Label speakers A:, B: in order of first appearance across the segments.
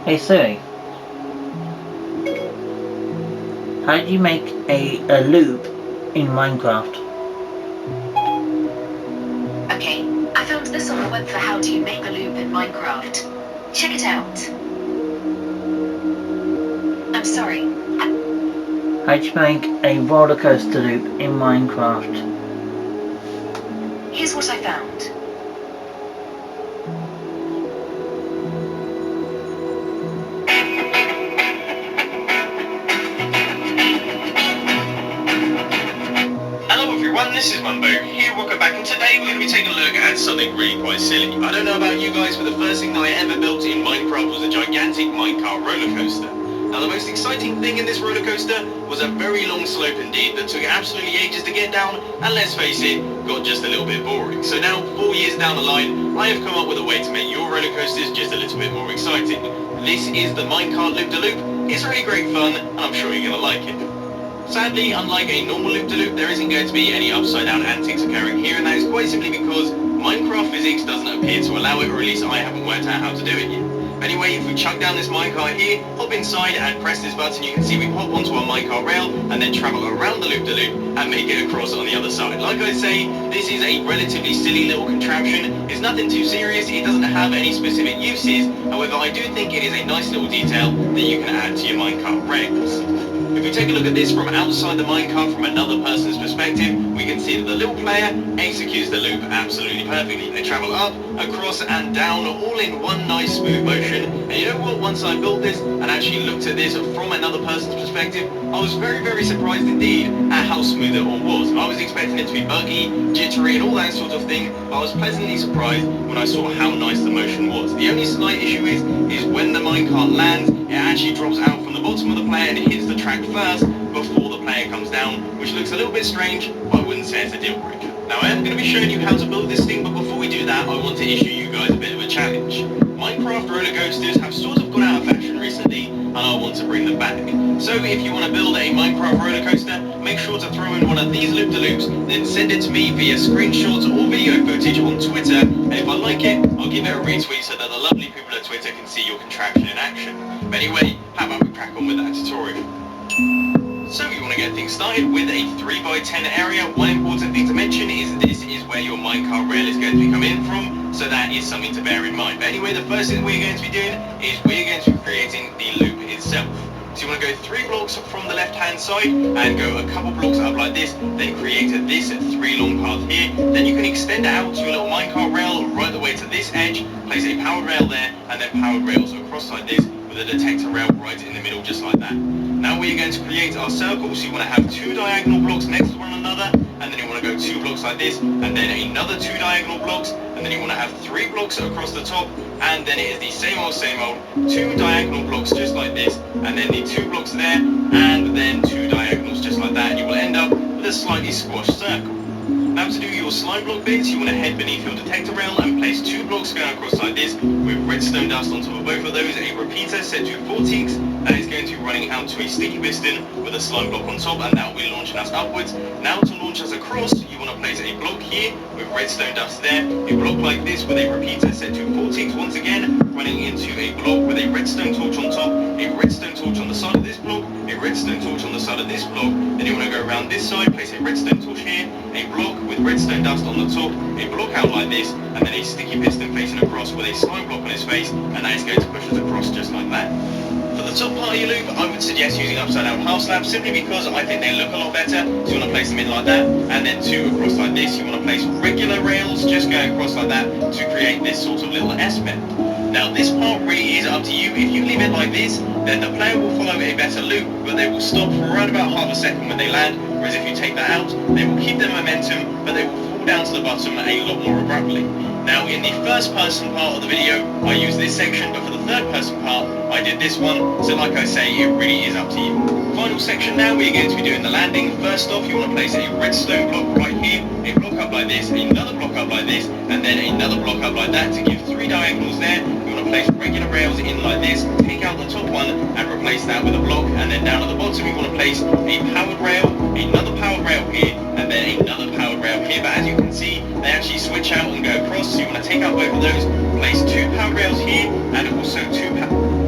A: Hey Siri, how do you make a loop in Minecraft?
B: Okay, I found this on the web for how do you make a loop in Minecraft. Check it out. I'm sorry.
A: How do you make a roller coaster loop in Minecraft?
B: Here's what I found.
C: Hello everyone, this is Mumbo here, welcome back, and today we're going to be taking a look at something really quite silly. I don't know about you guys, but the first thing that I ever built in Minecraft was a gigantic minecart roller coaster. Now the most exciting thing in this roller coaster was a very long slope indeed that took absolutely ages to get down, and let's face it, got just a little bit boring. So now, 4 years down the line, I have come up with a way to make your roller coasters just a little bit more exciting. This is the minecart loop-de-loop. It's really great fun, and I'm sure you're going to like it. Sadly, unlike a normal loop-de-loop, there isn't going to be any upside-down antics occurring here, and that is quite simply because Minecraft physics doesn't appear to allow it, or at least I haven't worked out how to do it yet. Anyway, if we chuck down this minecart here, hop inside and press this button, you can see we hop onto our minecart rail and then travel around the loop-de-loop and make it across on the other side. Like I say, this is a relatively silly little contraption. It's nothing too serious, it doesn't have any specific uses. However, I do think it is a nice little detail that you can add to your minecart rails. If we take a look at this from outside the minecart from another person's perspective, we can see that the little player executes the loop absolutely perfectly. They travel up, across and down, all in one nice smooth motion. And you know what, once I built this and actually looked at this from another person's perspective, I was very surprised indeed at how smooth it all was. I was expecting it to be buggy, jittery and all that sort of thing, but I was pleasantly surprised when I saw how nice the motion was. The only slight issue is when the minecart lands, it actually drops out from the bottom of the player and hits the track first before the player comes down, which looks a little bit strange, but I wouldn't say it's a deal breaker. Now I am going to be showing you how to build this thing, but before we do that, I want to issue you guys a bit of a challenge. Minecraft roller coasters have sort of gone out of fashion recently, and I want to bring them back. So if you want to build a Minecraft roller coaster, make sure to throw in one of these loop-de-loops, then send it to me via screenshots or video footage on Twitter, and if I like it, I'll give it a retweet so that the lovely people at Twitter can see your contraption in action. But anyway, how about we crack on with that tutorial? So you want to get things started with a 3x10 area. One important thing to mention is this is where your minecart rail is going to be coming in from, so that is something to bear in mind. But anyway, the first thing we're going to be doing is we're going to be creating the loop itself. So you want to go 3 blocks from the left hand side and go a couple blocks up like this, then create this 3 long path here. Then you can extend it out to your little minecart rail right the way to this edge, place a powered rail there, and then powered rails across like this with a detector rail right in the middle just like that. Now we're going to create our circle, so you want to have 2 diagonal blocks next to one another, and then you want to go 2 blocks like this, and then another 2 diagonal blocks, and then you want to have 3 blocks across the top, and then it is the same old 2 diagonal blocks just like this, and then the 2 blocks there, and then 2 diagonals just like that, and you will end up with a slightly squashed circle. Now to do your slime block bits, you want to head beneath your detector rail and place 2 blocks going across like this with redstone dust on top of both of those, a repeater set to 4 ticks that is going to be running out to a sticky piston with a slime block on top, and that will be launching us upwards. Now to launch us across, you want to place a block here with redstone dust there, a block like this with a repeater set to 4 ticks once again, running into a block with a redstone torch on top, a redstone torch on the side of this block, a redstone torch on the side of this block. Then you want to go around this side, place a redstone torch here, a block with redstone dust on the top, a block out like this, and then a sticky piston facing across with a slime block on its face, and that is going to push us across just like that. For the top part of your loop, I would suggest using upside down half slabs simply because I think they look a lot better. So you want to place them in like that, and then 2 across like this. You want to place regular rails just going across like that to create this sort of little S bend. Now this part really is up to you. If you leave it like this, then the player will follow a better loop, but they will stop for around about half a second when they land, whereas if you take that out, they will keep their momentum, but they will fall down to the bottom a lot more abruptly. Now in the first person part of the video, I used this section, but for the third person part, I did this one, so like I say, it really is up to you. Final section now, we're going to be doing the landing. First off, you want to place a redstone block right here, a block up like this, another block up like this, and then another block up like that to give 3 diagonals there. You want to place regular rails in like this, take out the top one and replace that with a block, and then down at the bottom you want to place a powered rail, another powered rail here, and then another powered rail here. But as you can see, they actually switch out and go across, so you want to take out both of those, place 2 powered rails here, and also 2 powered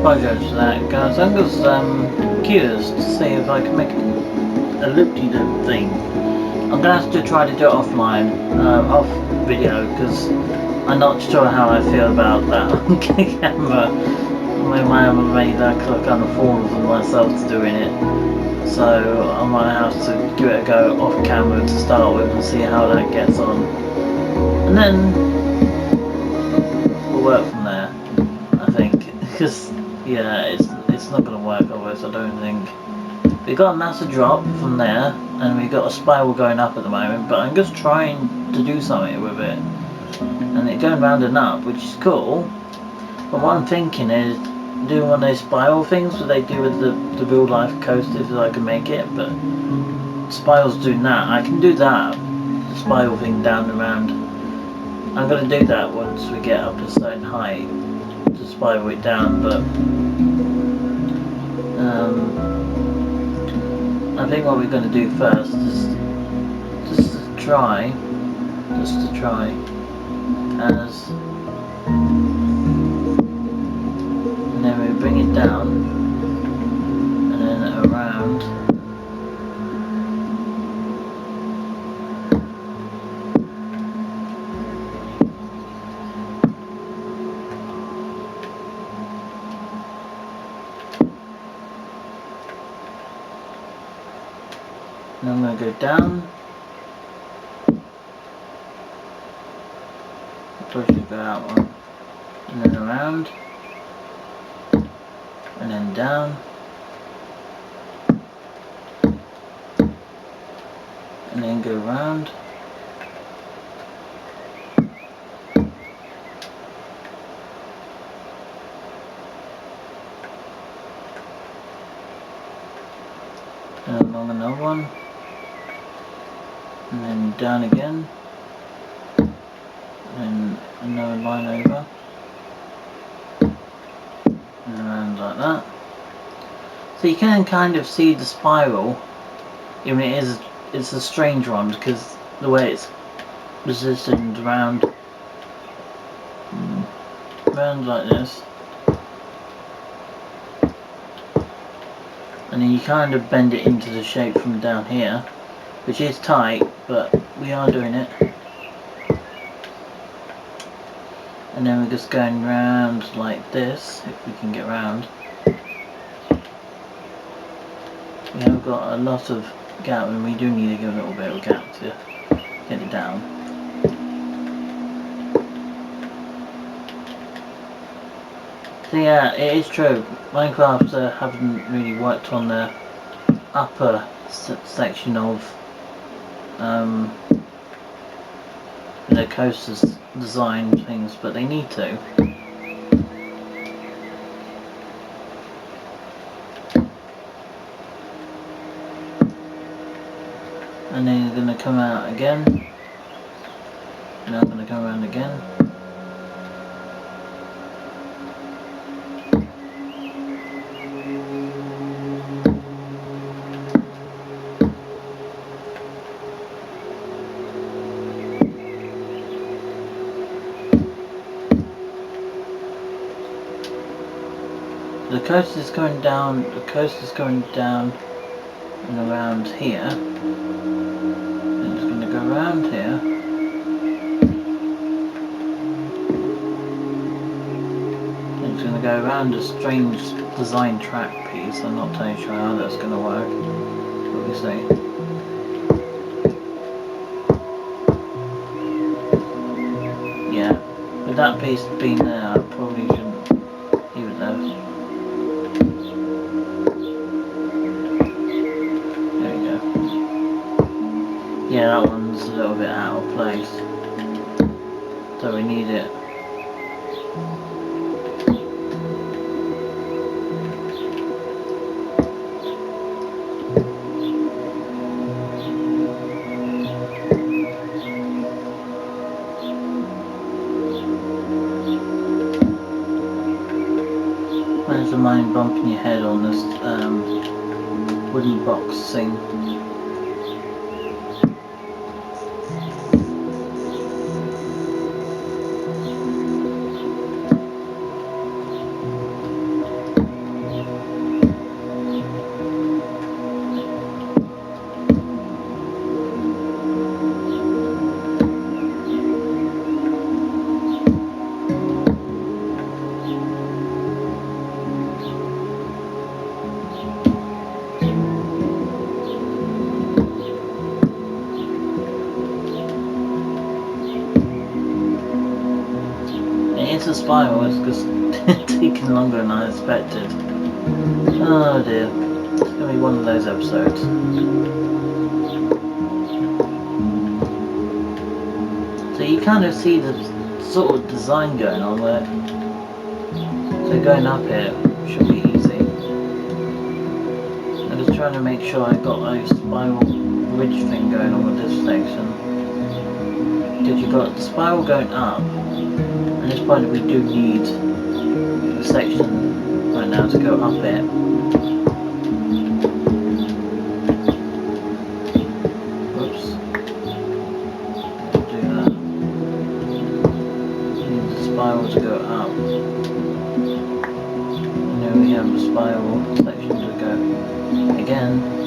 A: apologise for that, guys. I'm just curious to see if I can make a loop-de-loop thing. I'm gonna have to try to do it offline, off video, because I'm not sure how I feel about that on camera. I made that look kind of forward for myself to doing it, so I might have to give it a go off camera to start with and see how that gets on, and then we'll work from there, I think, because yeah, it's not going to work otherwise, I don't think. We got a massive drop from there, and we got a spiral going up at the moment, but I'm just trying to do something with it, and it's going round and up, which is cool. But what I'm thinking is doing one of those spiral things that they do with the real life coasters, if I can make it. But spirals doing that, I can do that, the spiral thing down and around. I'm going to do that once we get up to a certain height to spiral it down, but I think what we're going to do first is just to try as, and then we bring it down and then around. And I'm going to go down, push it go out one, and then around, and then down, and then go round, and along another one, and then down again, and another line over, and around like that. So you can kind of see the spiral, even it's a strange one because the way it's positioned around like this, and then you kind of bend it into the shape from down here, which is tight, but we are doing it. And then we're just going round like this, if we can get round. We have got a lot of gap, and we do need to give a little bit of gap to get it down. So yeah, it is true. Minecraft haven't really worked on the upper section of the coasters design things, but they need to. And then you're going to come out again, and I'm going to come around again. The coast is going down, and around here. And it's going to go around here. And it's going to go around a strange design track piece. I'm not totally sure how that's going to work. What we see. Yeah, with that piece being there, I probably shouldn't leave it there. Yeah, that one's a little bit out of place, so we need it. Where's the mind bumping your head on this wooden box thing? into the spiral is just taking longer than I expected. Oh dear. It's going to be one of those episodes. So you kind of see the sort of design going on there. So going up here should be easy. I'm just trying to make sure I got a spiral bridge thing going on with this section. Because you've got the spiral going up, and this point we do need a section right now to go up it. Whoops. Do that. Need the spiral to go up. And then we have the spiral section to go again.